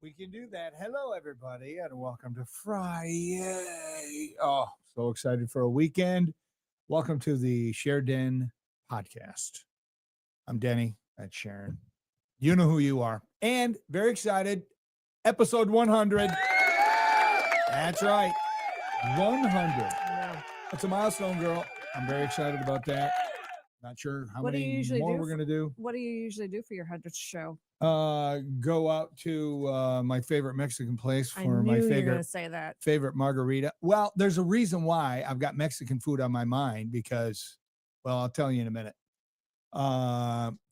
We can do that. Hello, everybody, and welcome to Friday. Oh, so excited for a weekend. Welcome to the Den Podcast. I'm Denny. That's Sharon. You know who you are. And very excited. Episode 100. That's right. 100. That's a milestone, girl. I'm very excited about that. Not sure how many more we're going to do. What do you usually do for your 100th show? Go out to my favorite Mexican place for my favorite margarita. Well, there's a reason why I've got Mexican food on my mind because, well, I'll tell you in a minute.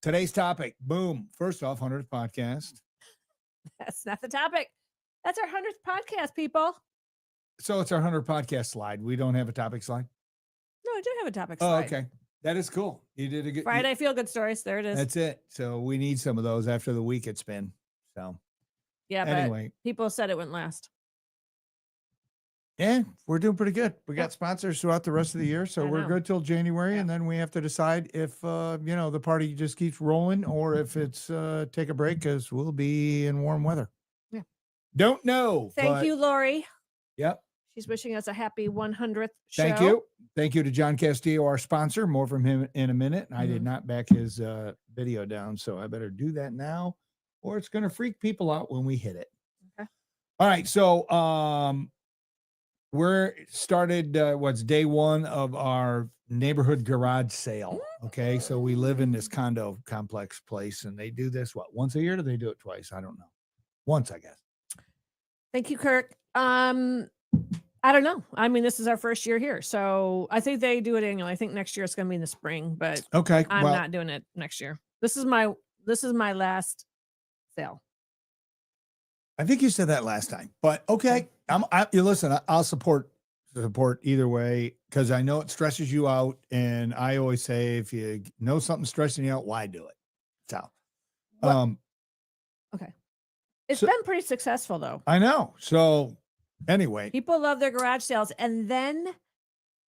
Today's topic, boom. First off, 100th podcast. That's not the topic. That's our 100th podcast, people. So it's our 100th podcast slide. We don't have a topic slide? No, I do have a topic slide. Oh, okay. That is cool. You did a good Friday feel good stories. There it is. That's it. So we need some of those after the week it's been. So yeah, anyway, but people said it wouldn't last. Yeah, we're doing pretty good. We got sponsors throughout the rest of the year, so we're good till January, and then we have to decide if the party just keeps rolling or if it's take a break because we'll be in warm weather. Yeah, don't know. Thank you, Lori. Yep. She's wishing us a happy 100th show. Thank you to John Castillo, our sponsor. More from him in a minute. I did not back his video down, so I better do that now, or it's going to freak people out when we hit it. Okay. All right, so we're started what's day one of our neighborhood garage sale. Okay, so we live in this condo complex place, and they do this once a year? Or do they do it twice? I don't know. Once, I guess. Thank you, Kirk. I don't know. I mean, this is our first year here, so I think they do it annually. I think next year it's going to be in the spring, but okay, I'm not doing it next year. This is my last sale. I think you said that last time, but okay. You listen. I'll support either way because I know it stresses you out, and I always say if you know something's stressing you out, why do it? So, okay, it's been pretty successful though. I know. So. Anyway, people love their garage sales. And then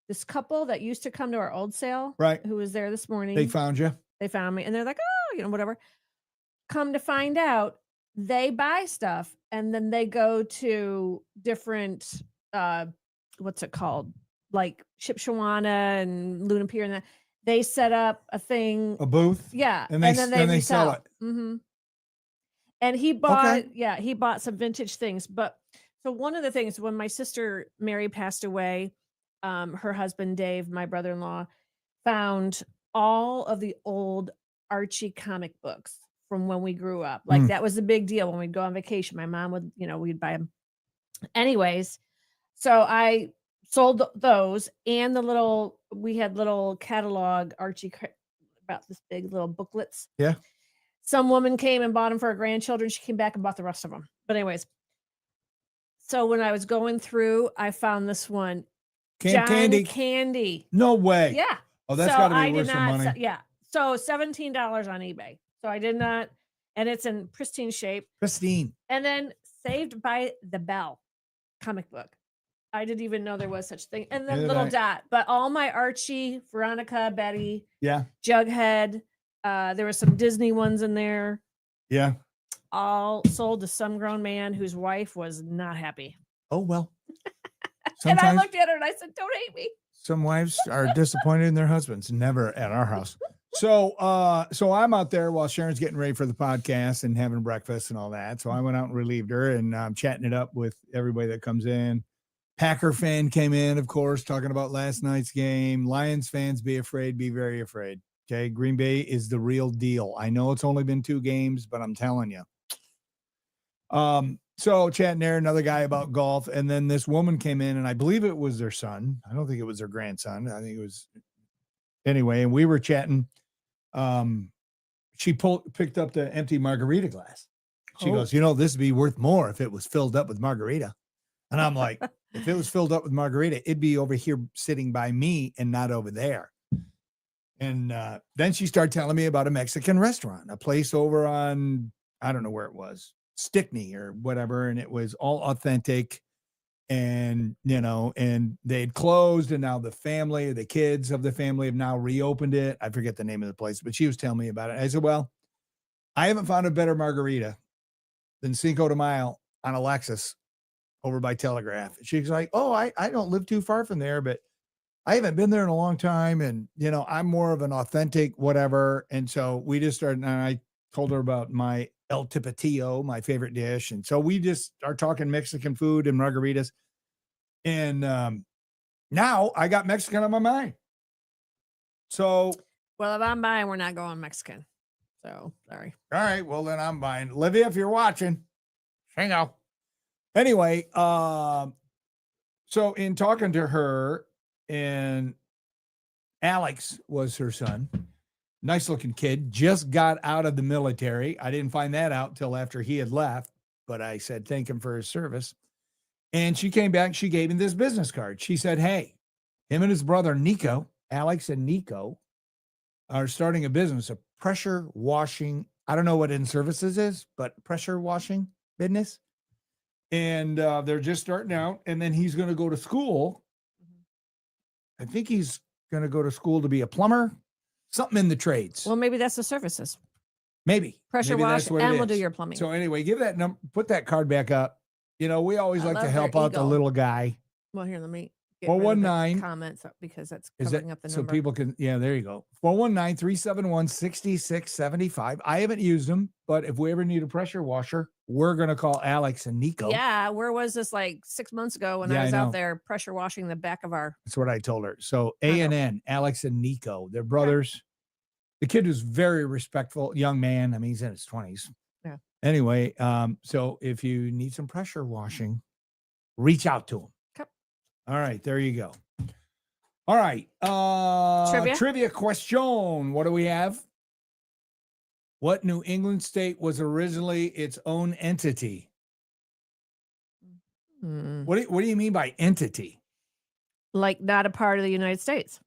this couple that used to come to our old sale, right, who was there this morning, they found you. They found me, and they're like, oh, whatever. Come to find out, they buy stuff, and then they go to different, what's it called? Like Shipshawana and Luna Pier, and that. They set up a booth. Yeah. And then they sell it. Mm-hmm. And he bought some vintage things, but so one of the things when my sister Mary passed away, her husband Dave, my brother-in-law, found all of the old Archie comic books from when we grew up. Like that was a big deal when we'd go on vacation. My mom would, we'd buy them. Anyways, so I sold those and we had little catalog Archie about this big little booklets. Yeah. Some woman came and bought them for her grandchildren. She came back and bought the rest of them. But anyways. So when I was going through, I found this one. Candy. No way. Yeah. Oh, that's got to be worth some money. Yeah. So $17 on eBay. So I did not, and it's in pristine shape. Pristine. And then Saved by the Bell comic book. I didn't even know there was such thing. And then Little Dot. But all my Archie, Veronica, Betty. Yeah. Jughead. There were some Disney ones in there. Yeah. All sold to some grown man whose wife was not happy. Oh, well. And I looked at her and I said, don't hate me. Some wives are disappointed in their husbands. Never at our house. So I'm out there while Sharon's getting ready for the podcast and having breakfast and all that. So I went out and relieved her and I'm chatting it up with everybody that comes in. Packer fan came in, of course, talking about last night's game. Lions fans, be afraid, be very afraid. Okay. Green Bay is the real deal. I know it's only been 2 games, but I'm telling you. So chatting there, another guy about golf, and then this woman came in, and I believe it was their son. I don't think it was their grandson. I think it was anyway. And we were chatting. She picked up the empty margarita glass. She goes, this would be worth more if it was filled up with margarita. And I'm like, if it was filled up with margarita, it'd be over here sitting by me and not over there. And then she started telling me about a Mexican restaurant, a place over on, I don't know where it was. Stickney or whatever, and it was all authentic, and and they'd closed, and now the kids of the family have now reopened it. I forget the name of the place, but she was telling me about it. I said, well, I haven't found a better margarita than Cinco de Mayo on a Lexus over by Telegraph. She's like, oh, I don't live too far from there, but I haven't been there in a long time. And, I'm more of an authentic whatever. And so we just started, and I told her about my El Tipitio, my favorite dish. And so we just are talking Mexican food and margaritas. And now I got Mexican on my mind. So. Well, if I'm buying, we're not going Mexican. So sorry. All right. Well, then I'm buying. Olivia, if you're watching, hang on. Anyway, so in talking to her, and Alex was her son, nice looking kid, just got out of the military. I didn't find that out till after he had left, but I said, thank him for his service. And she came back, she gave him this business card. She said, hey, him and his brother, Nico, Alex and Nico, are starting a business, a pressure washing. I don't know what In Services is, but pressure washing business. And they're just starting out. And then he's going to go to school. I think he's going to go to school to be a plumber, something in the trades. Well, maybe that's the services. Maybe. Pressure wash, and we'll do your plumbing. So anyway, give that number, put that card back up. We always like to help out the little guy. Well, here, let me get 419 comments up because that's covering up the number. So people can, there you go. 419-371-6675. I haven't used them, but if we ever need a pressure washer, we're going to call Alex and Nico. Yeah. Where was this like 6 months ago when I was out there pressure washing the back of our. That's what I told her. So A&N, Alex and Nico, they're brothers. The kid was very respectful, young man. I mean, he's in his 20s. Yeah. Anyway, so if you need some pressure washing, reach out to him. Okay. All right, there you go. All right. Trivia question. What do we have? What New England state was originally its own entity? What do you mean by entity? Like not a part of the United States.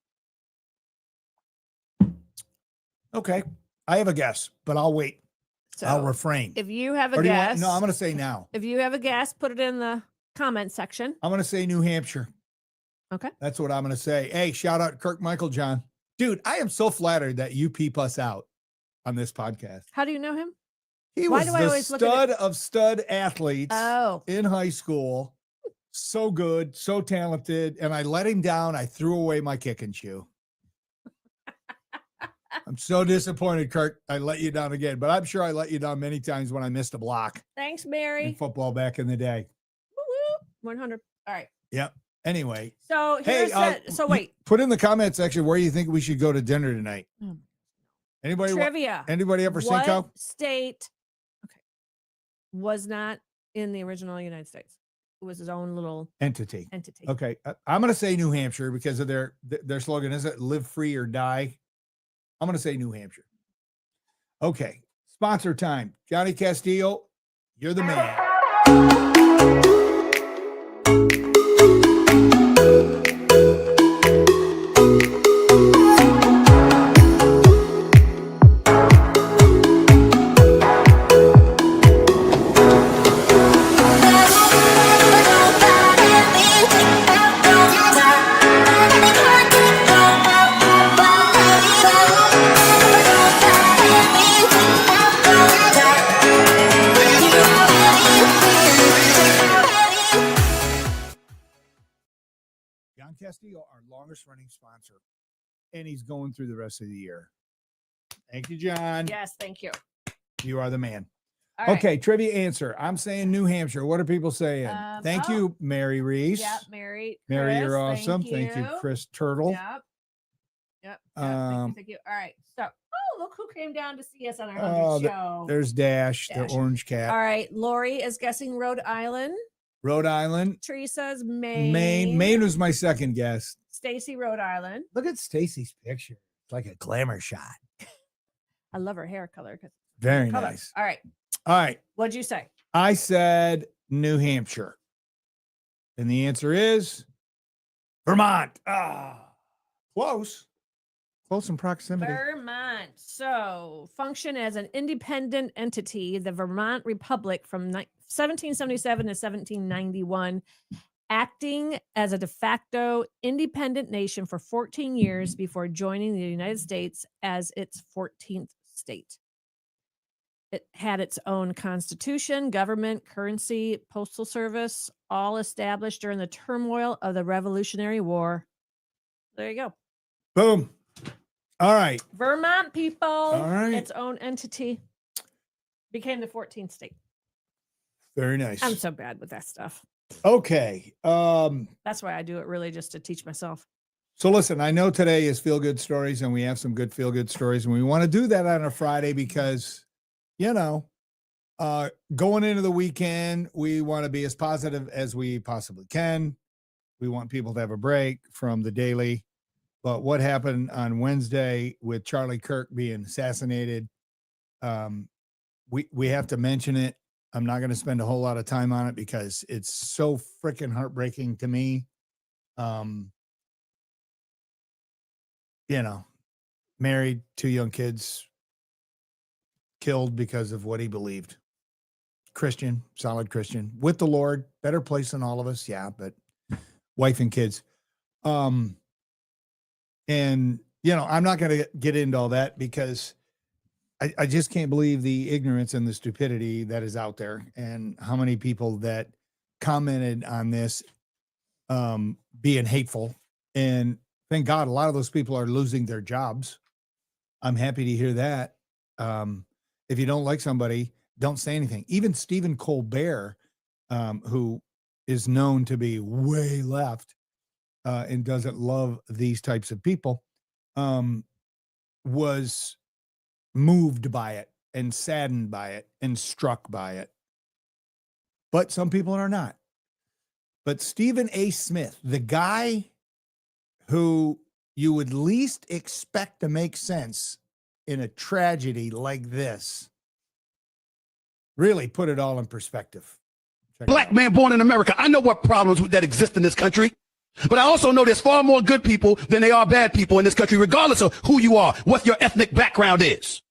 Okay. I have a guess, but I'll wait. So I'll refrain. If you have a guess. No, I'm going to say now. If you have a guess, put it in the comment section. I'm going to say New Hampshire. Okay. That's what I'm going to say. Hey, shout out Kirk Michael John. Dude, I am so flattered that you peep us out on this podcast. How do you know him? He was the stud of stud athletes in high school. So good, so talented. And I let him down. I threw away my kicking shoe. I'm so disappointed, Kirk. I let you down again, but I'm sure I let you down many times when I missed a block. Thanks, Mary. In football back in the day. Woo-woo. 100. All right. Yep. Anyway. So here's wait. Put in the comment section where you think we should go to dinner tonight. Anybody? Trivia. Anybody ever Cinco? What state was not in the original United States? It was his own little entity. Okay. I'm going to say New Hampshire because of their slogan. Is it live free or die? I'm going to say New Hampshire. Okay. Sponsor time. Johnny Castillo, you're the man. Castillo, our longest running sponsor, and he's going through the rest of the year. Thank you, John. Yes, thank you. You are the man. All okay, right. trivia answer. I'm saying New Hampshire. What are people saying? Thank you, Mary Reese. Yep, Mary. Mary, Chris, you're awesome. Thank you, Chris Turtle. Yep. Thank you. All right. So, look who came down to see us on our 100th show. There's Dash, the orange cat. All right. Lori is guessing Rhode Island. Rhode Island. Teresa's Maine. Maine was my second guess. Stacy, Rhode Island. Look at Stacy's picture. It's like a glamour shot. I love her hair color. Very nice. All right. What'd you say? I said New Hampshire. And the answer is Vermont. Close in proximity. Vermont. So, function as an independent entity, the Vermont Republic from 1777 to 1791, acting as a de facto independent nation for 14 years before joining the United States as its 14th state. It had its own constitution, government, currency, postal service, all established during the turmoil of the Revolutionary War. There you go. Boom. All right. Vermont, people. All right. Its own entity. Became the 14th state. Very nice. I'm so bad with that stuff. Okay. That's why I do it really just to teach myself. So listen, I know today is feel good stories and we have some good feel good stories and we want to do that on a Friday because, you know, going into the weekend, we want to be as positive as we possibly can. We want people to have a break from the daily. But what happened on Wednesday with Charlie Kirk being assassinated, we have to mention it. I'm not going to spend a whole lot of time on it because it's so freaking heartbreaking to me. You know, married, 2 young kids, killed because of what he believed. Christian, solid Christian, with the Lord, better place than all of us. Yeah, but wife and kids. And, you know, I'm not going to get into all that because I just can't believe the ignorance and the stupidity that is out there and how many people that commented on this being hateful. And thank God a lot of those people are losing their jobs. I'm happy to hear that. If you don't like somebody, don't say anything. Even Stephen Colbert, who is known to be way left and doesn't love these types of people, was moved by it and saddened by it and struck by it. But some people are not. But Stephen A. Smith, the guy who you would least expect to make sense in a tragedy like this, really put it all in perspective. Black man born in America. I know what problems that exist in this country, but I also know there's far more good people than there are bad people in this country, regardless of who you are, what your ethnic background is.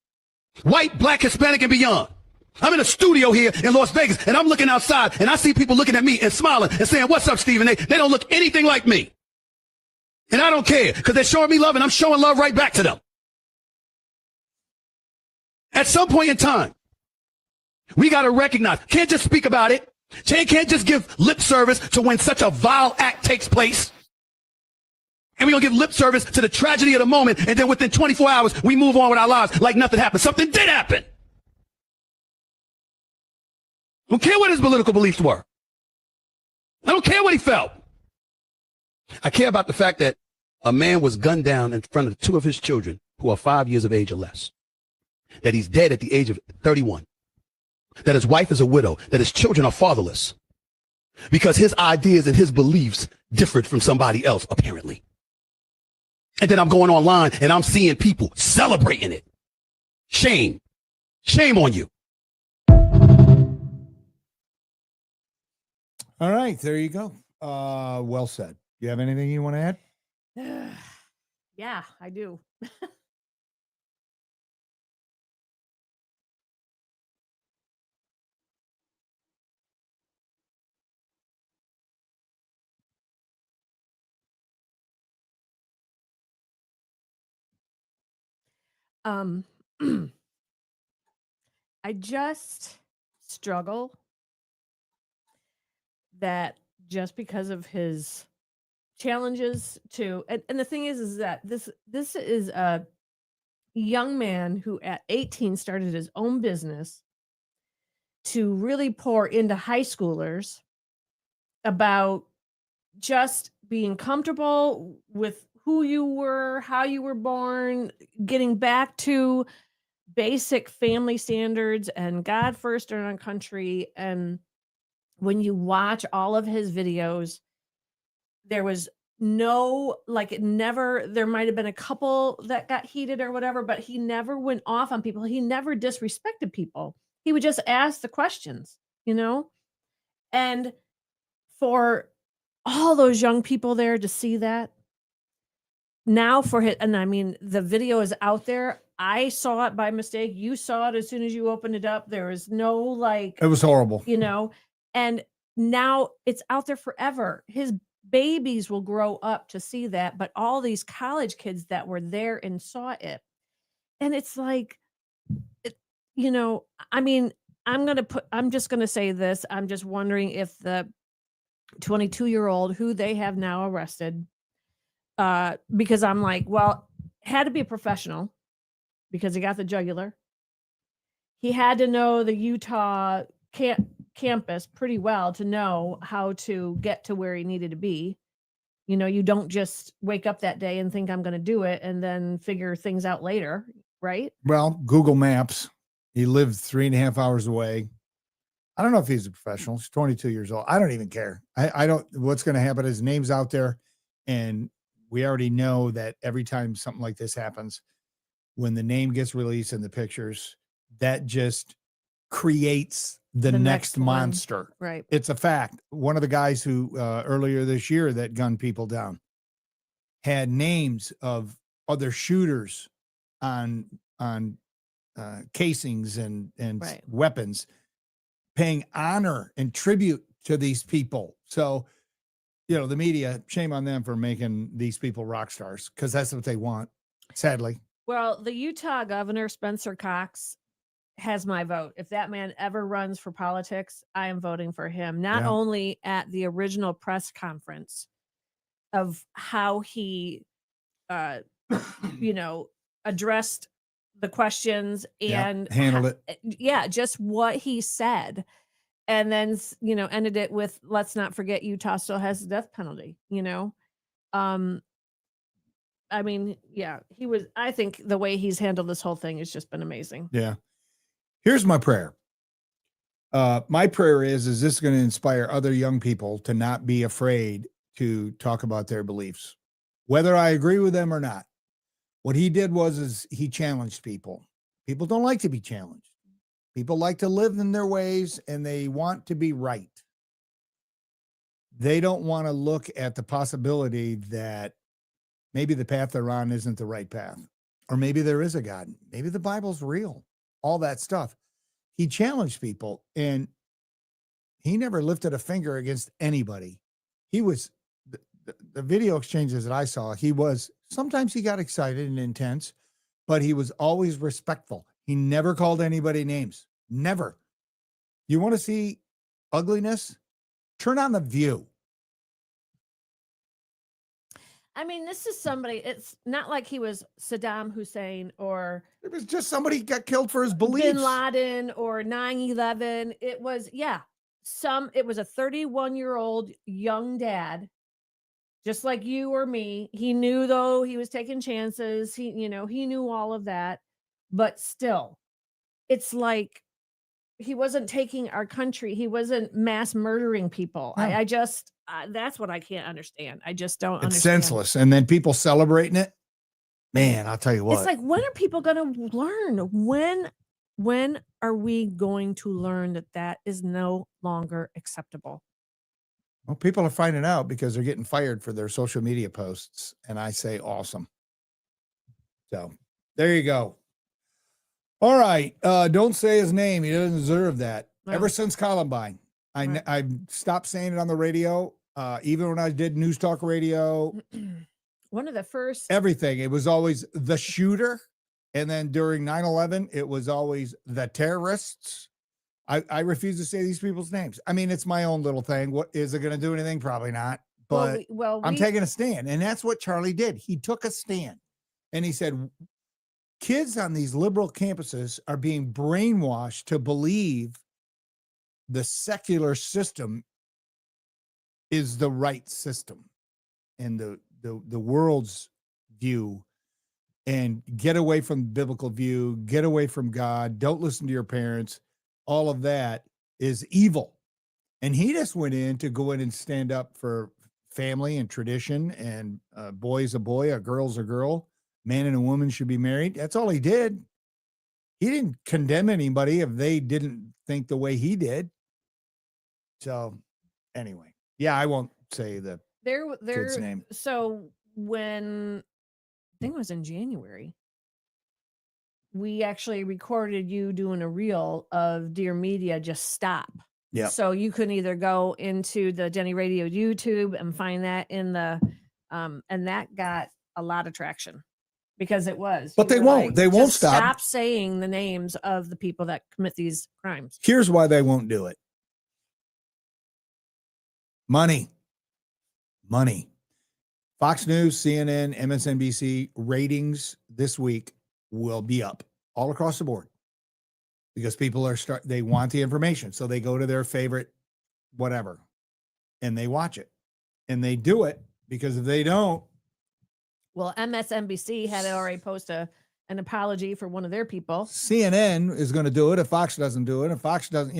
White, black, Hispanic, and beyond. I'm in a studio here in Las Vegas, and I'm looking outside, and I see people looking at me and smiling and saying, "What's up, Stephen?" They don't look anything like me. And I don't care, because they're showing me love, and I'm showing love right back to them. At some point in time, we got to recognize, can't just speak about it. Can't just give lip service to when such a vile act takes place. And we're going to give lip service to the tragedy of the moment, and then within 24 hours, we move on with our lives like nothing happened. Something did happen. I don't care what his political beliefs were. I don't care what he felt. I care about the fact that a man was gunned down in front of 2 of his children who are 5 years of age or less. That he's dead at the age of 31. That his wife is a widow. That his children are fatherless. Because his ideas and his beliefs differed from somebody else, apparently. And then I'm going online and I'm seeing people celebrating it. Shame. Shame on you. All right, there you go. Well said. You have anything you want to add? Yeah, I do. I just struggle that just because of his challenges to, and the thing is that this is a young man who at 18 started his own business to really pour into high schoolers about just being comfortable with who you were, how you were born, getting back to basic family standards and God first in our country. And when you watch all of his videos, there was no, like, it never, there might have been a couple that got heated or whatever, but he never went off on people. He never disrespected people. He would just ask the questions, you know? And for all those young people there to see that now for him, and I mean, the video is out there. I saw it by mistake. You saw it as soon as you opened it up. There was no, like, It was horrible. you know, and now it's out there forever. His babies will grow up to see that, but all these college kids that were there and saw it. And it's like, you know, I mean, I'm just going to say this. I'm just wondering if the 22-year-old who they have now arrested, because I'm like, well, had to be a professional because he got the jugular. He had to know the Utah campus pretty well to know how to get to where he needed to be. You know, you don't just wake up that day and think I'm going to do it and then figure things out later, right? Well, Google Maps. He lived 3.5 hours away. I don't know if he's a professional. He's 22 years old. I don't even care. I don't, what's going to happen. His name's out there. And we already know that every time something like this happens, when the name gets released in the pictures, that just creates the next monster. Right. It's a fact. One of the guys who earlier this year that gunned people down had names of other shooters on casings and Right. weapons, paying honor and tribute to these people. So, you know, the media, shame on them for making these people rock stars, because that's what they want, sadly. Well, the Utah governor, Spencer Cox, has my vote. If that man ever runs for politics, I am voting for him. Not only at the original press conference of how he, you know, addressed the questions and handled it. Yeah, just what he said. And then, you know, ended it with, let's not forget Utah still has the death penalty, you know? I mean, yeah, I think the way he's handled this whole thing has just been amazing. Yeah. Here's my prayer. My prayer is this going to inspire other young people to not be afraid to talk about their beliefs, whether I agree with them or not. What he did was he challenged people. People don't like to be challenged. People like to live in their ways and they want to be right. They don't want to look at the possibility that maybe the path they're on isn't the right path, or maybe there is a God. Maybe the Bible's real, all that stuff. He challenged people and he never lifted a finger against anybody. He was the video exchanges that I saw. Sometimes he got excited and intense, but he was always respectful. He never called anybody names. Never. You want to see ugliness? Turn on The View. I mean, this is somebody, it's not like he was Saddam Hussein or it was just somebody got killed for his beliefs. Bin Laden or 9/11. It was, it was a 31-year-old young dad, just like you or me. He knew, though, he was taking chances. He knew all of that, but still, it's like he wasn't taking our country. He wasn't mass murdering people. No. I just, that's what I can't understand. I just don't understand. It's senseless. And then people celebrating it. Man, I'll tell you what. It's like, when are people going to learn? When are we going to learn that is no longer acceptable? Well, people are finding out because they're getting fired for their social media posts. And I say, awesome. So there you go. All right. Don't say his name. He doesn't deserve that. No. Ever since Columbine, I stopped saying it on the radio. Even when I did News Talk Radio. One of the first. Everything. It was always the shooter. And then during 9/11, it was always the terrorists. I refuse to say these people's names. I mean, it's my own little thing. What is it going to do anything? Probably not. But I'm taking a stand. And that's what Charlie did. He took a stand. And he said, kids on these liberal campuses are being brainwashed to believe the secular system is the right system and the world's view, and get away from the biblical view, get away from God, don't listen to your parents. All of that is evil. And he just went in to go in and stand up for family and tradition, and a boy's a boy, a girl's a girl, man and a woman should be married. That's all he did. He didn't condemn anybody if they didn't think the way he did. So anyway, yeah, I won't say the kid's name. So when, I think it was in January, we actually recorded you doing a reel of Dear Media, just stop. Yeah. So you can either go into the Denny Radio YouTube and find that in the, and that got a lot of traction. because it was. But You they were won't. like, They won't just stop. Stop saying the names of the people that commit these crimes. Here's why they won't do it. Money. Fox News, CNN, MSNBC ratings this week will be up all across the board because people they want the information. So they go to their favorite whatever and they watch it, and they do it because if they don't. Well, MSNBC had already posted an apology for one of their people. CNN is going to do it if Fox doesn't do it. If Fox doesn't,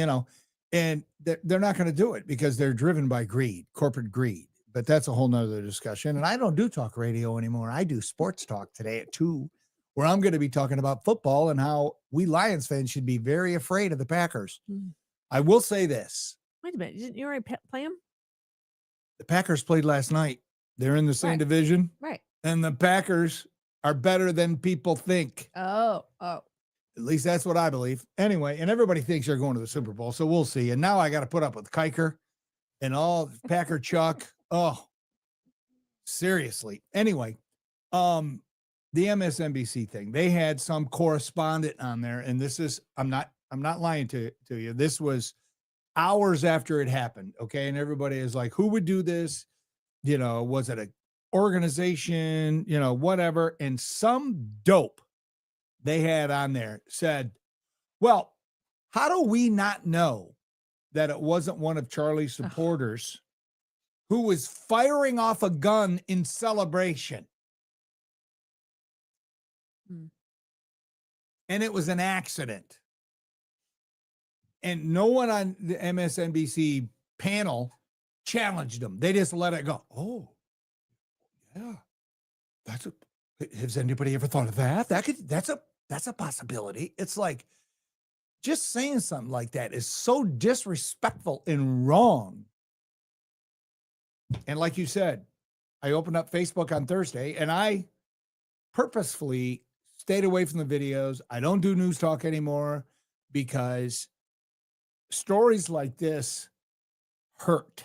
and they're not going to do it because they're driven by greed, corporate greed. But that's a whole nother discussion. And I don't do talk radio anymore. I do sports talk today at 2, where I'm going to be talking about football and how we Lions fans should be very afraid of the Packers. I will say this. Wait a minute. Didn't you already play them? The Packers played last night. They're in the same division. Right. And the Packers are better than people think. Oh. At least that's what I believe. Anyway, and everybody thinks they're going to the Super Bowl, so we'll see. And now I got to put up with Kiker and all Packer Chuck. Oh, seriously. Anyway, the MSNBC thing, they had some correspondent on there, and this is, I'm not lying to you. This was hours after it happened. Okay. And everybody is like, who would do this? Was it a organization, whatever. And some dope they had on there said, well, how do we not know that it wasn't one of Charlie's supporters who was firing off a gun in celebration? And it was an accident. And no one on the MSNBC panel challenged them. They just let it go. Oh, yeah. Has anybody ever thought of that? That's a possibility. It's like, just saying something like that is so disrespectful and wrong. And like you said, I opened up Facebook on Thursday and I purposefully stayed away from the videos. I don't do news talk anymore because stories like this hurt.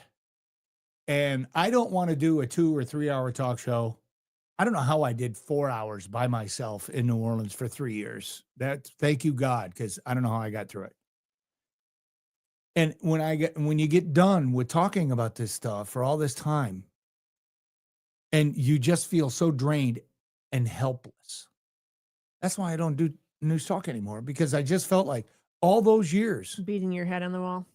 And I don't want to do a 2 or 3 hour talk show. I don't know how I did 4 hours by myself in New Orleans for 3 years. Thank you, God, because I don't know how I got through it. And when you get done with talking about this stuff for all this time, and you just feel so drained and helpless. That's why I don't do news talk anymore, because I just felt like all those years beating your head on the wall.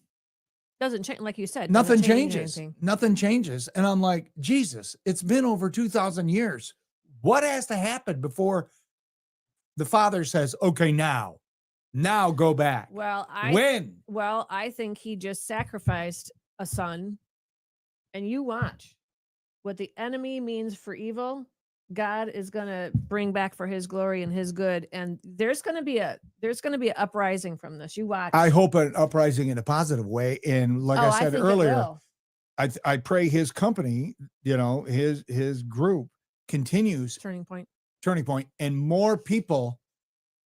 Doesn't change, like you said. Nothing changes. Nothing changes. And I'm like, Jesus, it's been over 2,000 years. What has to happen before the Father says, okay, now go back? Well, I think he just sacrificed a son, and you watch what the enemy means for evil. God is going to bring back for his glory and his good. And there's going to be an uprising from this. You watch. I hope an uprising in a positive way. And like I said earlier, I pray his company, his group continues turning point, and more people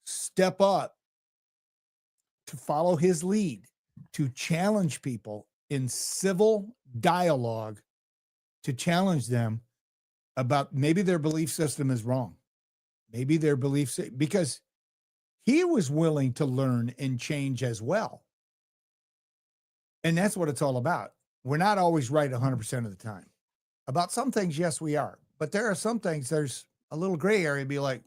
step up to follow his lead, to challenge people in civil dialogue, to challenge them about maybe their belief system is wrong. Maybe their beliefs, because he was willing to learn and change as well. And that's what it's all about. We're not always right 100% of the time. About some things, yes, we are. But there are some things, there's a little gray area, be like,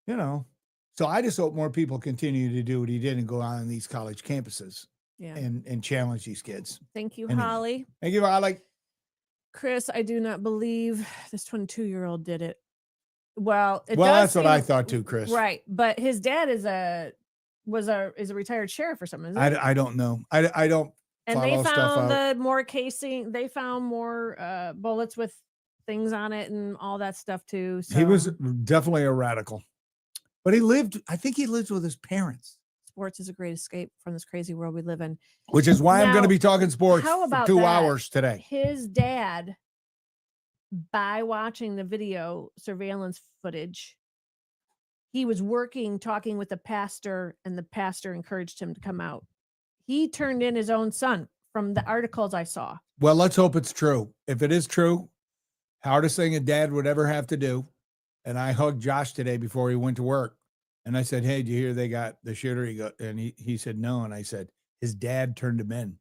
So I just hope more people continue to do what he did and go on these college campuses and challenge these kids. Thank you, Holly. Thank you, Holly. Chris, I do not believe this 22-year-old did it. Well, that's what I thought too, Chris. Right, but his dad is a retired sheriff or something. I don't know. I don't. And they found more casing. They found more bullets with things on it and all that stuff too. So. He was definitely a radical, but I think he lived with his parents. Sports is a great escape from this crazy world we live in. Which is why I'm going to be talking sports for 2 hours today. His dad, by watching the video surveillance footage, he was talking with the pastor, and the pastor encouraged him to come out. He turned in his own son from the articles I saw. Well, let's hope it's true. If it is true, hardest thing a dad would ever have to do And I hugged Josh today before he went to work. And I said, hey, do you hear they got the shooter? He said, no. And I said, his dad turned him in.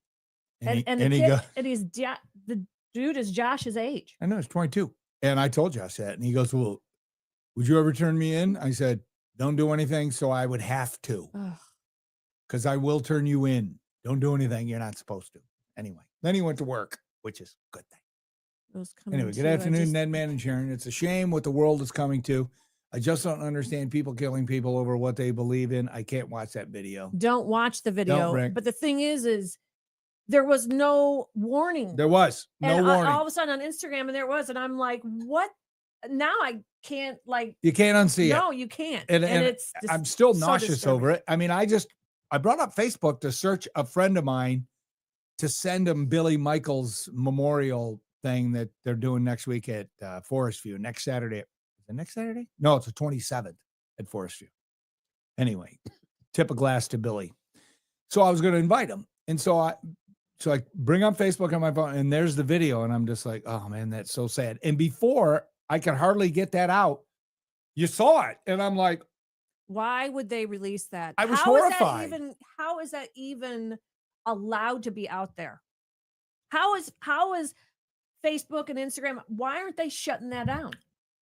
And the dude is Josh's age. I know, it's 22. And I told Josh that. And he goes, well, would you ever turn me in? I said, don't do anything. So I would have to. Because I will turn you in. Don't do anything you're not supposed to. Anyway, then he went to work, which is a good thing. Anyway, good afternoon, Ned, Man, and Sharon. It's a shame what the world is coming to. I just don't understand people killing people over what they believe in. I can't watch that video. Don't watch the video. But the thing is there was no warning. There was no warning. All of a sudden on Instagram, and there was, and I'm like, what? Now I can't, like. You can't unsee it. No, you can't. And it's I'm still nauseous over it. I mean, I brought up Facebook to search a friend of mine to send him Billy Michaels' memorial thing that they're doing next week at Forest View, next Saturday. Is it next Saturday? No, it's the 27th at Forest View. Anyway, tip a glass to Billy. So I was going to invite him. And so I bring up Facebook on my phone, and there's the video. And I'm just like, oh, man, that's so sad. And before I could hardly get that out, you saw it. And I'm like, why would they release that? I was horrified. How is that even allowed to be out there? How is Facebook and Instagram, why aren't they shutting that down?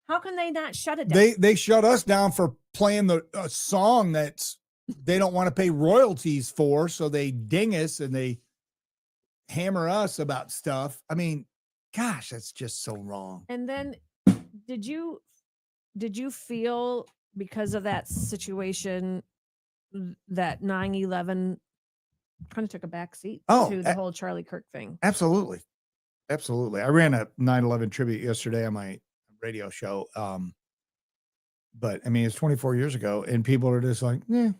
How can they not shut it down? They shut us down for playing the song that's they don't want to pay royalties for, so they ding us and they hammer us about stuff. I mean, gosh, that's just so wrong. And then did you feel, because of that situation, that 9/11 kind of took a back seat to the whole Charlie Kirk thing? Absolutely. I ran a 9/11 tribute yesterday on my radio show. But I mean, it's 24 years ago, and people are just like, yeah,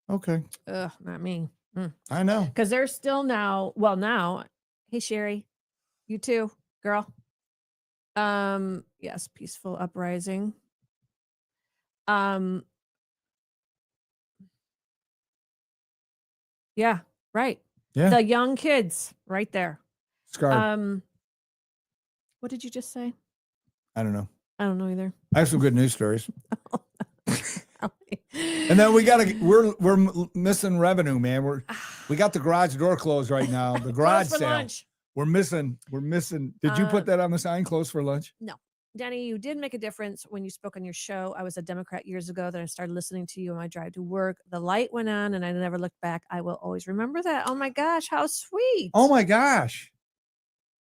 okay. Not me. I know. Because they're still now, hey, Sherry, you too, girl. Yes, peaceful uprising. Yeah, right. Yeah. The young kids right there. Scarred. What did you just say? I don't know. I don't know either. I have some good news stories. And then we're missing revenue, man. We got the garage door closed right now. The garage sale. Lunch. We're missing. Did you put that on the sign? Closed for lunch? No. Denny, you did make a difference when you spoke on your show. I was a Democrat years ago. Then I started listening to you on my drive to work. The light went on and I never looked back. I will always remember that. Oh my gosh, how sweet. Oh my gosh.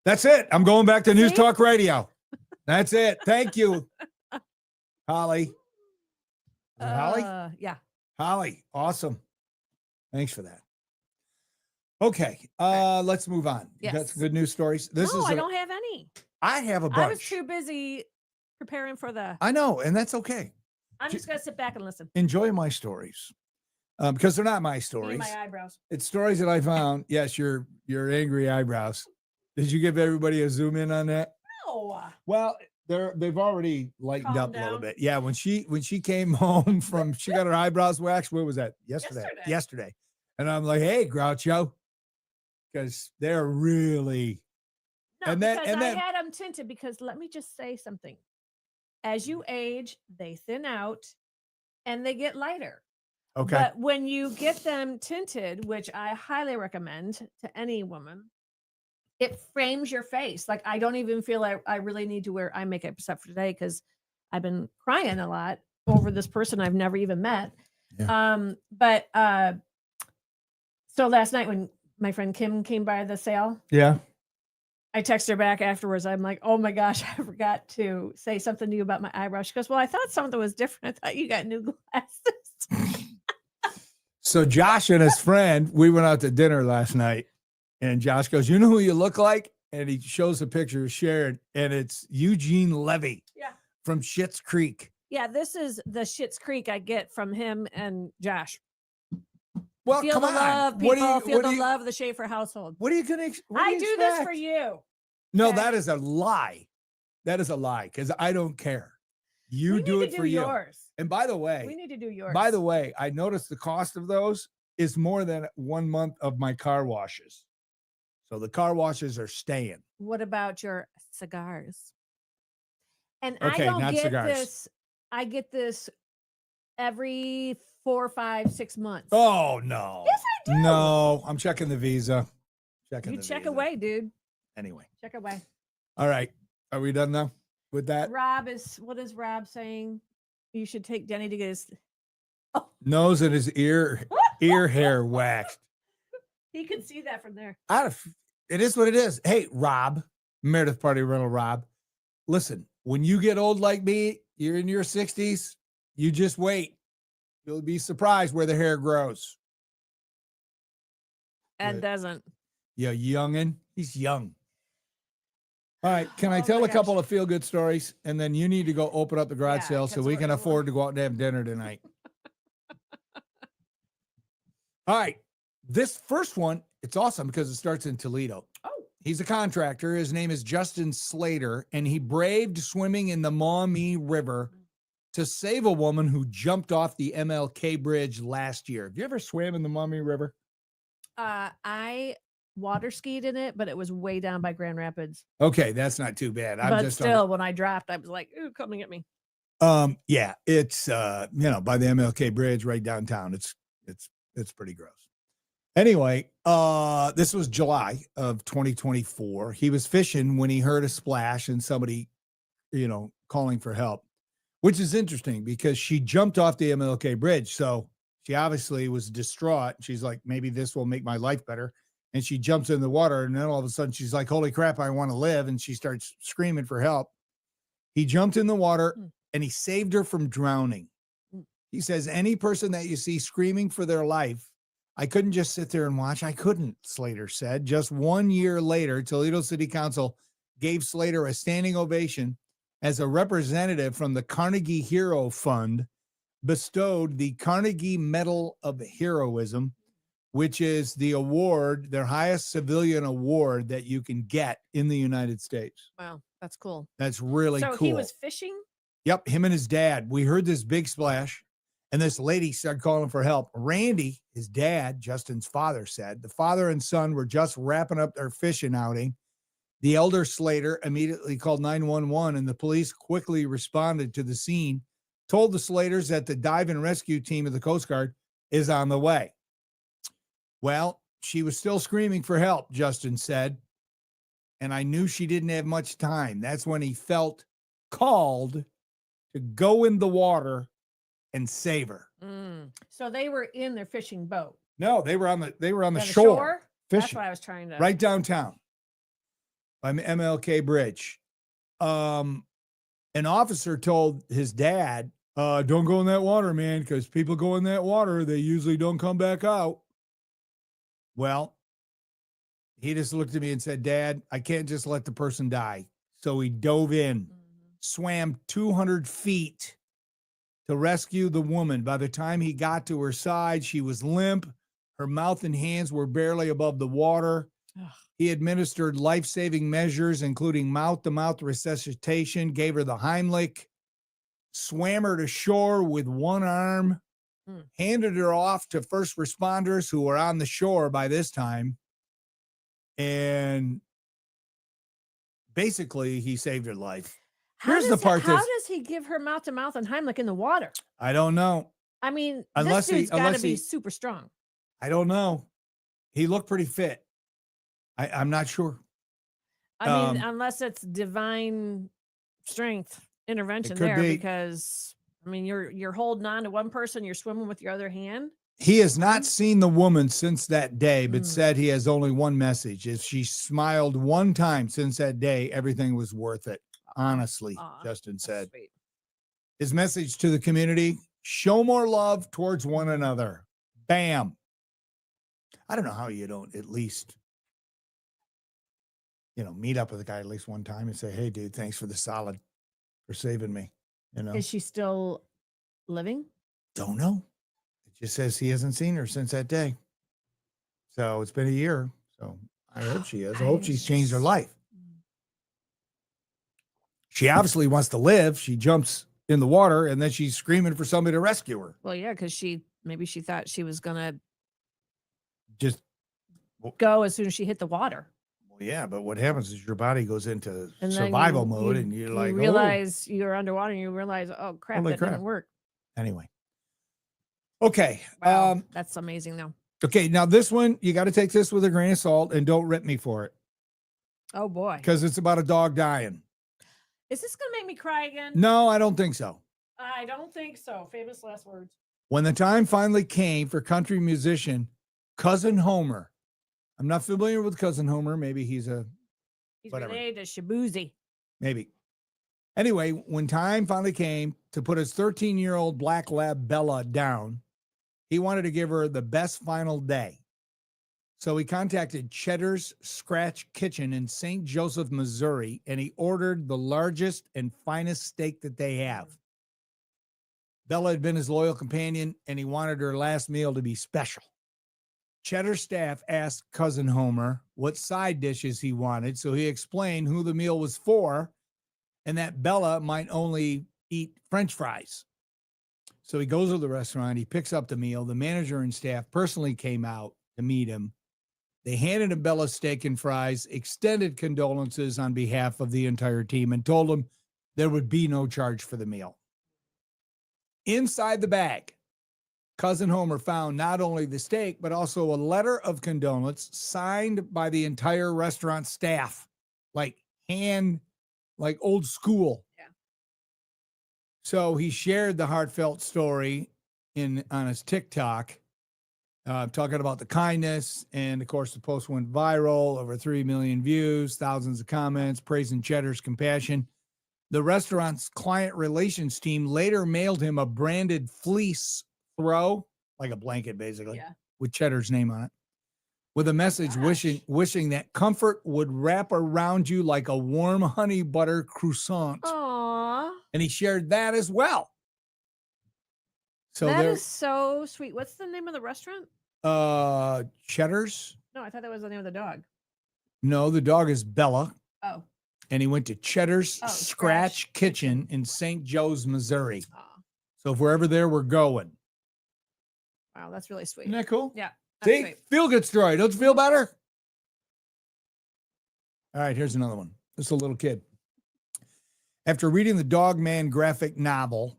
That's it. I'm going back to News Talk Radio. That's it. Thank you, Holly. Holly? Yeah. Holly. Awesome. Thanks for that. Okay. Let's move on. Yes. You got some good news stories. I don't have any. I have a bunch. I was too busy preparing for I know, and that's okay. I'm just going to sit back and listen. Enjoy my stories. Because they're not my stories. My eyebrows. It's stories that I found. Yes, your angry eyebrows. Did you give everybody a zoom in on that? No. Well, they've already lightened up down a little bit. Yeah, when she came home she got her eyebrows waxed. What was that? Yesterday. And I'm like, hey, Groucho, because they're really. No, and then I had them tinted because let me just say something. As you age, they thin out and they get lighter. Okay. But when you get them tinted, which I highly recommend to any woman, it frames your face. Like I don't even feel I really need to wear eye makeup except for today because I've been crying a lot over this person I've never even met. Yeah. So last night when my friend Kim came by the sale, yeah, I texted her back afterwards. I'm like, oh my gosh, I forgot to say something to you about my eyebrows. She goes, well, I thought something was different. I thought you got new glasses. So Josh and his friend, we went out to dinner last night. And Josh goes, you know who you look like? And he shows a picture of Sharon, and it's Eugene Levy from Schitt's Creek. Yeah, this is the Schitt's Creek I get from him and Josh. Well, feel come the on. love, people. Feel the love of the Schaefer household. What are you going to I do this for you. No, okay. That is a lie. That is a lie because I don't care. You do it for you. Yours. And by the way, we need to do yours. By the way, I noticed the cost of those is more than 1 month of my car washes. So the car washes are staying. What about your cigars? And okay, I don't not get cigars. this. I get this every 4, 5, 6 months. Oh, no. Yes, I do. No, I'm checking the visa. You check away, dude. Anyway. Check away. All right. Are we done now with that? What is Rob saying? You should take Denny to get his nose and his ear hair waxed. He can see that from there. It is what it is. Hey, Rob, Meredith Party Rental Rob, listen, when you get old like me, you're in your 60s, you just wait. You'll be surprised where the hair grows. And doesn't. Yeah, youngin'. He's young. All right. Can I tell a couple of feel-good stories? And then you need to go open up the garage sale so we can afford to go out and have dinner tonight. All right. This first one, it's awesome because it starts in Toledo. Oh. He's a contractor. His name is Justin Slater, and he braved swimming in the Maumee River to save a woman who jumped off the MLK Bridge last year. Have you ever swam in the Maumee River? I water skied in it, but it was way down by Grand Rapids. Okay, that's not too bad. But still, when I dropped, I was like, "Ooh, come and get me." Yeah, it's by the MLK Bridge right downtown. It's pretty gross. Anyway, this was July of 2024. He was fishing when he heard a splash and somebody, calling for help, which is interesting because she jumped off the MLK Bridge. So she obviously was distraught. She's like, maybe this will make my life better. And she jumps in the water. And then all of a sudden she's like, holy crap, I want to live. And she starts screaming for help. He jumped in the water and he saved her from drowning. He says, any person that you see screaming for their life, I couldn't just sit there and watch. I couldn't, Slater said. Just 1 year later, Toledo City Council gave Slater a standing ovation as a representative from the Carnegie Hero Fund bestowed the Carnegie Medal of Heroism, which is the award, their highest civilian award that you can get in the United States. Wow, that's cool. That's really cool. So he was fishing? Yep, him and his dad. We heard this big splash, and this lady started calling for help. Randy, his dad, Justin's father, said the father and son were just wrapping up their fishing outing. The elder Slater immediately called 911, and the police quickly responded to the scene, told the Slaters that the dive and rescue team of the Coast Guard is on the way. Well, she was still screaming for help, Justin said, and I knew she didn't have much time. That's when he felt called to go in the water and save her. So they were in their fishing boat. No, they were on the shore fishing. That's what I was trying to. Right downtown by MLK Bridge. An officer told his dad, don't go in that water, man, because people go in that water, they usually don't come back out. Well, he just looked at me and said, Dad, I can't just let the person die. So he dove in, swam 200 feet to rescue the woman. By the time he got to her side, she was limp. Her mouth and hands were barely above the water. He administered life-saving measures, including mouth-to-mouth resuscitation, gave her the Heimlich, swam her to shore with one arm, handed her off to first responders who were on the shore by this time. And basically, he saved her life. How does he give her mouth to mouth and Heimlich in the water? I don't know. I mean, unless this dude's got to be super strong. I don't know. He looked pretty fit. I'm not sure. I mean, unless it's divine strength intervention there, because I mean, you're holding on to one person, you're swimming with your other hand. He has not seen the woman since that day, but said he has only one message. If she smiled one time since that day, everything was worth it. Honestly, Justin said. Sweet. His message to the community, show more love towards one another. Bam. I don't know how you don't at least, meet up with a guy at least one time and say, hey, dude, thanks for saving me. Is she still living? Don't know. It just says he hasn't seen her since that day. So it's been a year. So I hope she is. I hope she's changed her life. She obviously wants to live. She jumps in the water and then she's screaming for somebody to rescue her. Well, yeah, because maybe she thought she was going to just go as soon as she hit the water. Well, Yeah, but what happens is your body goes into And then survival mode, and you're like, realize you're underwater, and you realize, oh crap, holy that crap. didn't work. Anyway. Okay. Wow, that's amazing though. Okay, now this one, you got to take this with a grain of salt and don't rip me for it. Oh boy. Because it's about a dog dying. Is this going to make me cry again? No, I don't think so. I don't think so. Famous last words. When the time finally came for country musician Cousin Homer, I'm not familiar with Cousin Homer. Maybe he's whatever. Related to Shabuzi. Maybe. Anyway, when time finally came to put his 13-year-old black lab Bella down, he wanted to give her the best final day. So he contacted Cheddar's Scratch Kitchen in St. Joseph, Missouri, and he ordered the largest and finest steak that they have. Bella had been his loyal companion, and he wanted her last meal to be special. Cheddar staff asked Cousin Homer what side dishes he wanted, so he explained who the meal was for and that Bella might only eat French fries. So he goes to the restaurant, he picks up the meal. The manager and staff personally came out to meet him. They handed him Bella's steak and fries, extended condolences on behalf of the entire team, and told him there would be no charge for the meal. Inside the bag, Cousin Homer found not only the steak, but also a letter of condolence signed by the entire restaurant staff, like old school. Yeah. So he shared the heartfelt story on his TikTok, talking about the kindness. And of course, the post went viral, over 3 million views, thousands of comments, praising Cheddar's compassion. The restaurant's client relations team later mailed him a branded fleece throw, like a blanket, basically, with Cheddar's name on it, with a message wishing that comfort would wrap around you like a warm honey butter croissant. Aww. And he shared that as well. So that is so sweet. What's the name of the restaurant? Cheddar's. No, I thought that was the name of the dog. No, the dog is Bella. Oh. And he went to Cheddar's Scratch Kitchen in St. Joe's, Missouri. Oh. So if we're ever there, we're going. Wow, that's really sweet. Isn't that cool? Yeah. See, sweet. Feel good story. Don't you feel better? All right, here's another one. This is a little kid. After reading the Dog Man graphic novel,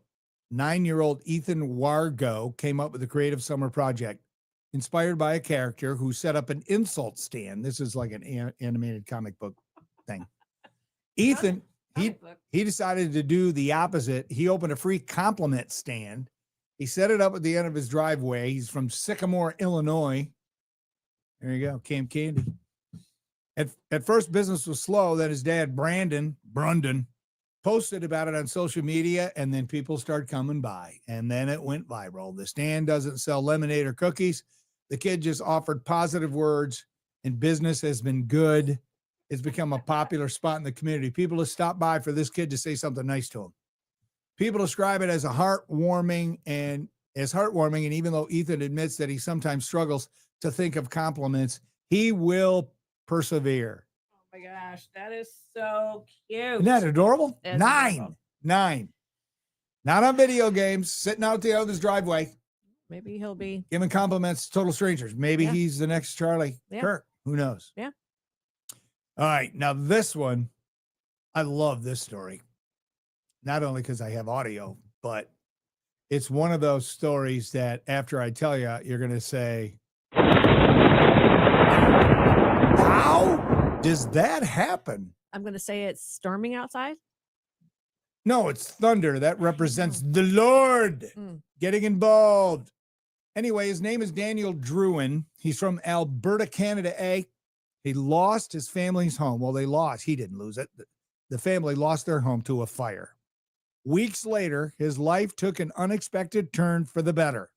9-year-old Ethan Wargo came up with a creative summer project inspired by a character who set up an insult stand. This is like an animated comic book thing. Ethan, he decided to do the opposite. He opened a free compliment stand. He set it up at the end of his driveway. He's from Sycamore, Illinois. There you go, Camp Candy. At first, business was slow. Then his dad, Brandon, posted about it on social media, and then people started coming by, and then it went viral. The stand doesn't sell lemonade or cookies. The kid just offered positive words, and business has been good. It's become a popular spot in the community. People have stopped by for this kid to say something nice to him. People describe it as heartwarming, and even though Ethan admits that he sometimes struggles to think of compliments, he will persevere. Oh my gosh, that is so cute. Isn't that adorable? It's 9. adorable. 9. Not on video games, sitting out the other's driveway. Maybe he'll be giving compliments to total strangers. Maybe he's the next Charlie Kirk. Who knows? Yeah. All right. Now this one, I love this story. Not only because I have audio, but it's one of those stories that after I tell you, you're going to say, how does that happen? I'm going to say it's storming outside. No, it's thunder. That represents the Lord getting involved. Anyway, his name is Daniel Druin. He's from Alberta, Canada. He lost his family's home. Well, they lost. He didn't lose it. The family lost their home to a fire. Weeks later, his life took an unexpected turn for the better.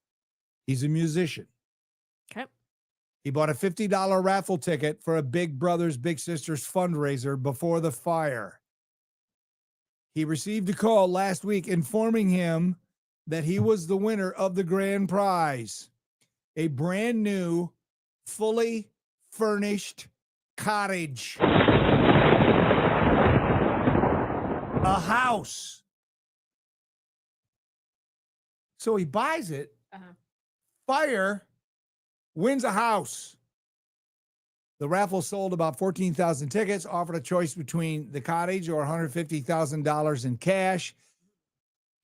He's a musician. Okay. He bought a $50 raffle ticket for a Big Brothers Big Sisters fundraiser before the fire. He received a call last week informing him that he was the winner of the grand prize, a brand new, fully furnished cottage, a house. So he buys it, fire, wins a house. The raffle sold about 14,000 tickets, offered a choice between the cottage or $150,000 in cash.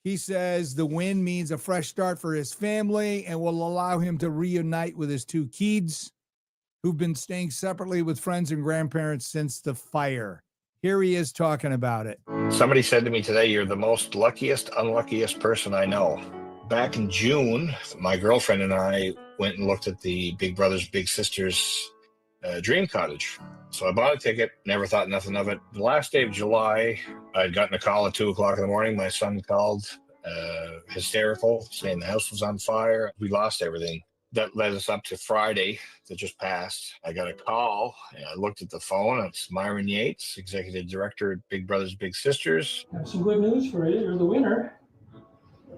He says the win means a fresh start for his family and will allow him to reunite with his 2 kids who've been staying separately with friends and grandparents since the fire. Here he is talking about it. Somebody said to me today, you're the most unluckiest person I know. Back in June, my girlfriend and I went and looked at the Big Brothers Big Sisters dream cottage. So I bought a ticket, never thought nothing of it. The last day of July, I'd gotten a call at 2:00 in the morning. My son called, hysterical, saying the house was on fire. We lost everything. That led us up to Friday that just passed. I got a call, and I looked at the phone. It's Myron Yates, Executive Director at Big Brothers Big Sisters. I have some good news for you. You're the winner.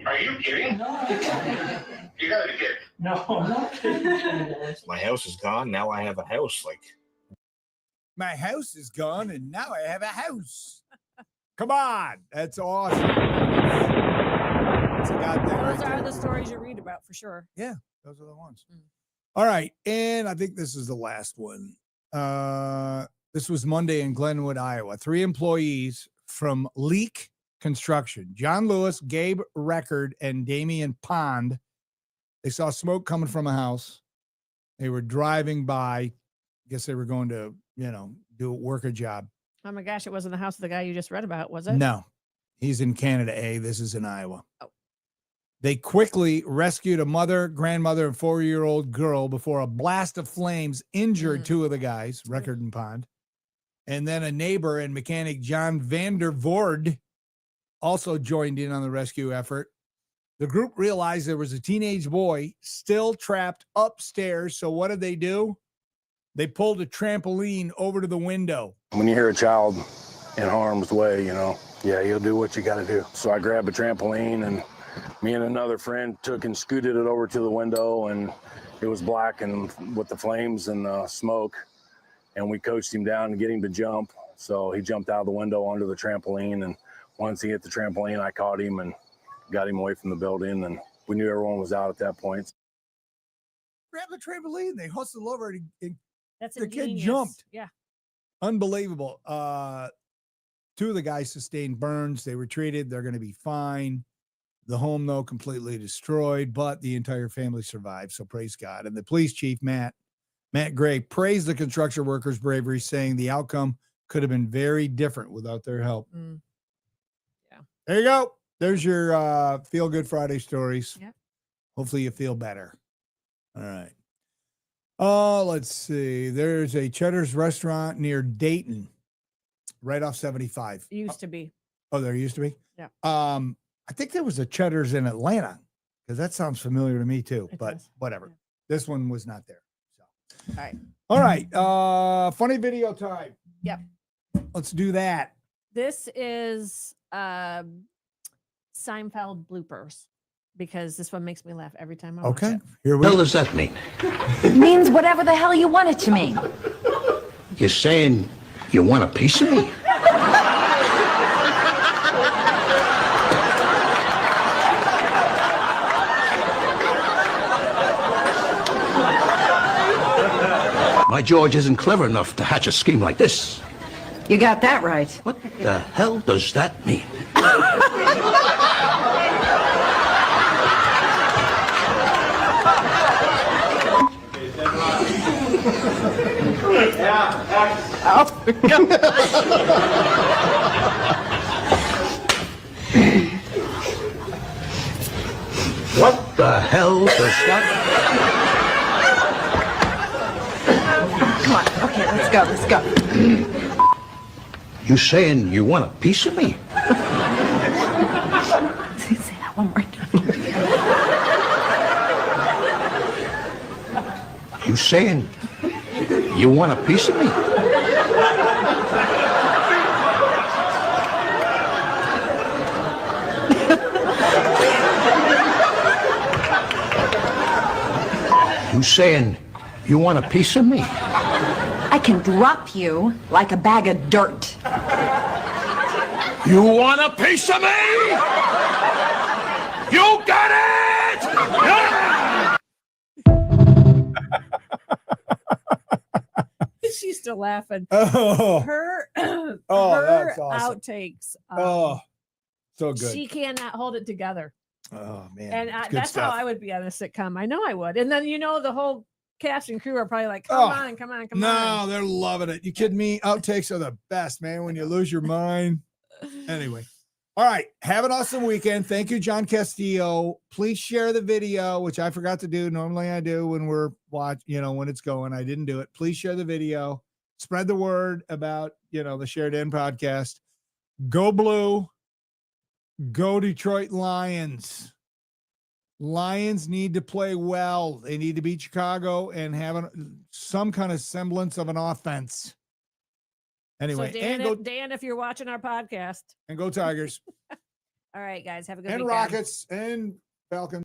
Are you kidding? No, You gotta be kidding. no, I'm not kidding. My house is gone. Now I have a house. Like, My house is gone, and now I have a house. Come on. That's awesome. That's a goddamn right Those are there. the stories you read about for sure. Those are the ones. All right. And I think this is the last one. This was Monday in Glenwood, Iowa. 3 employees from Leak Construction, John Lewis, Gabe Record, and Damian Pond. They saw smoke coming from a house. They were driving by. I guess they were going to, work a job. Oh my gosh, it wasn't the house of the guy you just read about, was it? No, he's in Canada, This is in Iowa. Oh. They quickly rescued a mother, grandmother, and 4-year-old girl before a blast of flames injured 2 of the guys, Record and Pond. And then a neighbor and mechanic John Vander Voord also joined in on the rescue effort. The group realized there was a teenage boy still trapped upstairs. So what did they do? They pulled a trampoline over to the window. When you hear a child in harm's way, you'll do what you got to do. So I grabbed a trampoline, and me and another friend took and scooted it over to the window, and it was black and with the flames and smoke. And we coached him down to get him to jump. So he jumped out of the window onto the trampoline, and once he hit the trampoline, I caught him and got him away from the building, and we knew everyone was out at that point. Grab the trampoline. They hustled over and That's the kid ingenious. jumped. Yeah. Unbelievable. 2 of the guys sustained burns. They were treated. They're going to be fine. The home, though, completely destroyed, but the entire family survived. So praise God. And the police chief, Matt Gray, praised the construction workers' bravery, saying the outcome could have been very different without their help. Yeah. There you go. There's your Feel Good Friday stories. Yeah. Hopefully you feel better. All right. Let's see. There's a Cheddar's restaurant near Dayton, right off 75. Used to be. Oh, there used to be? Yeah. I think there was a Cheddar's in Atlanta, because that sounds familiar to me too, It but does. whatever. Yeah. This one was not there. So. All right. All right. Funny video time. Yep. Let's do that. This is Seinfeld bloopers, because this one makes me laugh every time I watch Okay. it. Here we What go. does that mean? It means whatever the hell you want it to mean. You're saying you want a piece of me? My George isn't clever enough to hatch a scheme like this. You got that right. What the hell does that mean? What the hell does that? Come on. Okay, let's go. Let's go. You saying you want a piece of me? Say that one more time. You saying you want a piece of me? You saying you want a piece of me? I can drop you like a bag of dirt. You want a piece of me? You got it! Yeah! She's still laughing. Oh, Her oh, her that's awesome. outtakes. Oh, so good. She cannot hold it together. Oh man, And it's good that's stuff. how I would be on a sitcom. I know I would. And then the whole cast and crew are probably like, come on. No, they're loving it. You kidding me? Outtakes are the best, man. When you lose your mind. Anyway. All right. Have an awesome weekend. Thank you, John Castillo. Please share the video, which I forgot to do. Normally I do when we're when it's going. I didn't do it. Please share the video. Spread the word about, the Shared In podcast. Go Blue. Go Detroit Lions. Lions need to play well. They need to beat Chicago and have some kind of semblance of an offense. Anyway, so Dan, if you're watching our podcast, and go Tigers. all right, guys, have a good And weekend. Rockets and Falcons.